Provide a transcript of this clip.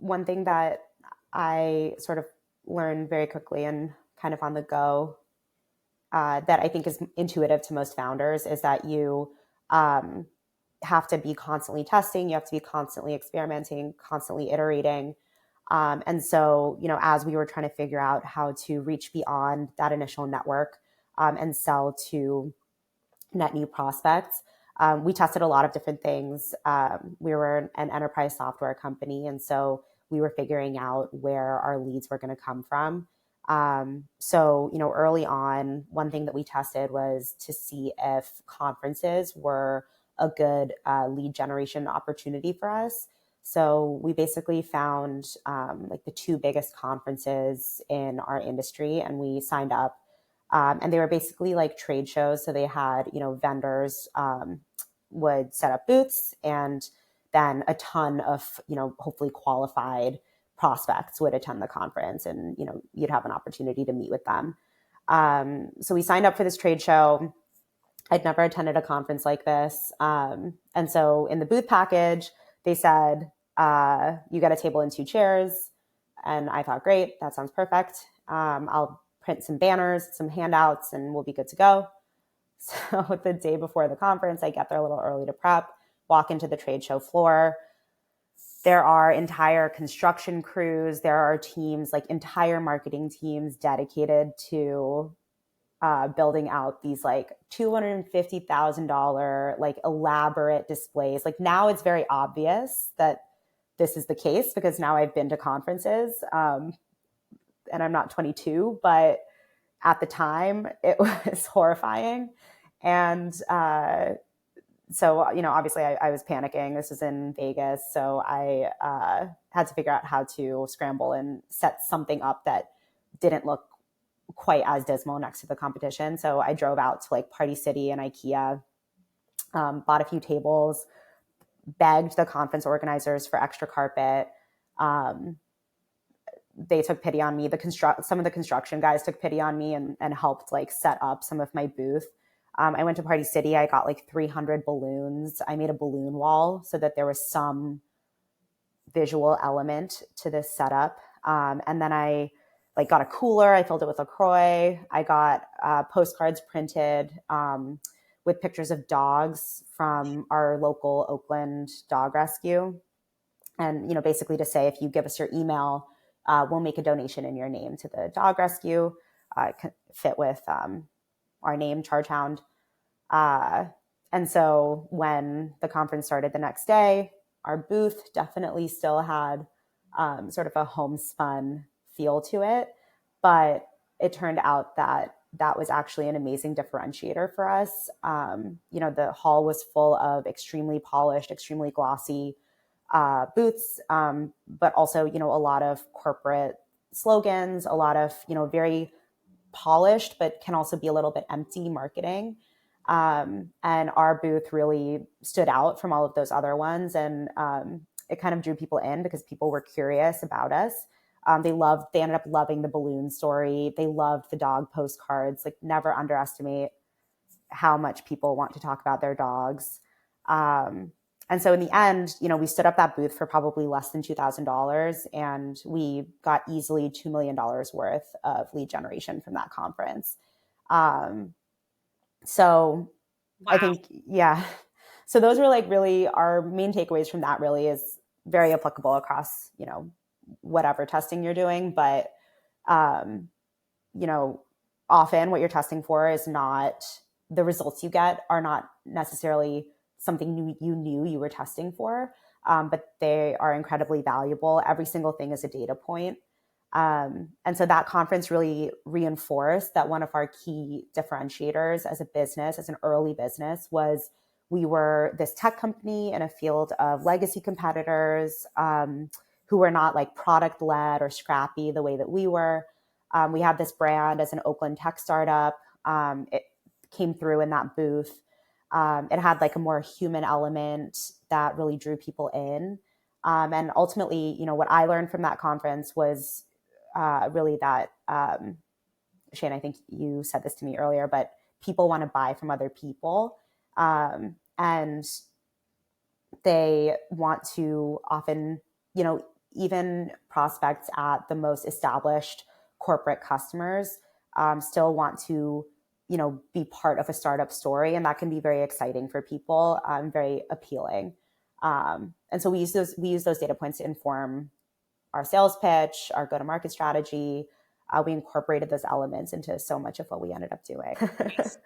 one thing that I sort of learned very quickly and kind of on the go, that I think is intuitive to most founders, is that you um, have to be constantly testing, you have to be constantly experimenting, constantly iterating. And so, as we were trying to figure out how to reach beyond that initial network and sell to net new prospects, we tested a lot of different things. We were an enterprise software company, and so we were figuring out where our leads were going to come from. So, early on, one thing that we tested was to see if conferences were a good lead generation opportunity for us. So we basically found like the two biggest conferences in our industry, and we signed up. And they were basically like trade shows. So they had, vendors would set up booths, and then a ton of, hopefully qualified prospects would attend the conference, and, you'd have an opportunity to meet with them. So we signed up for this trade show. I'd never attended a conference like this. And so in the booth package, they said, you get a table and two chairs. And I thought, great, that sounds perfect. I'll print some banners, some handouts, and we'll be good to go. So the day before the conference, I get there a little early to prep, walk into the trade show floor. There are entire construction crews. There are teams, like entire marketing teams dedicated to building out these like $250,000 like elaborate displays. Like now it's very obvious that this is the case because now I've been to conferences and I'm not 22, but at the time it was horrifying. And so, obviously I was panicking. This was in Vegas. So I had to figure out how to scramble and set something up that didn't look quite as dismal next to the competition. So I drove out to like Party City and IKEA, bought a few tables, begged the conference organizers for extra carpet. They took pity on me. Some of the construction guys took pity on me and helped like set up some of my booth. I went to Party City. I got like 300 balloons. I made a balloon wall so that there was some visual element to this setup. And then I like got a cooler. I filled it with LaCroix. I got postcards printed with pictures of dogs from our local Oakland dog rescue. And, basically to say, if you give us your email, we'll make a donation in your name to the dog rescue. Fit with our name, Chargehound. And so when the conference started the next day, our booth definitely still had sort of a homespun feel to it. But it turned out that was actually an amazing differentiator for us. The hall was full of extremely polished, extremely glossy booths, but also, a lot of corporate slogans, a lot of, very polished, but can also be a little bit empty marketing. And our booth really stood out from all of those other ones. And it kind of drew people in because people were curious about us. They ended up loving the balloon story. They loved the dog postcards. Like, never underestimate how much people want to talk about their dogs. And so in the end, we stood up that booth for probably less than $2,000, and we got easily $2 million worth of lead generation from that conference. So wow. I think, yeah. So those were like really our main takeaways from that. Really is very applicable across, whatever testing you're doing. But, often what you're testing for is not the results you get are not necessarily something you knew you were testing for, but they are incredibly valuable. Every single thing is a data point. And so that conference really reinforced that one of our key differentiators as a business, as an early business, was we were this tech company in a field of legacy competitors who were not like product led or scrappy the way that we were. We had this brand as an Oakland tech startup. It came through in that booth. It had like a more human element that really drew people in. And ultimately, what I learned from that conference was really that, Shane, I think you said this to me earlier, but people want to buy from other people. And they want to often, even prospects at the most established corporate customers still want to, be part of a startup story, and that can be very exciting for people, very appealing. And so we use those data points to inform our sales pitch, our go-to-market strategy. We incorporated those elements into so much of what we ended up doing. Nice.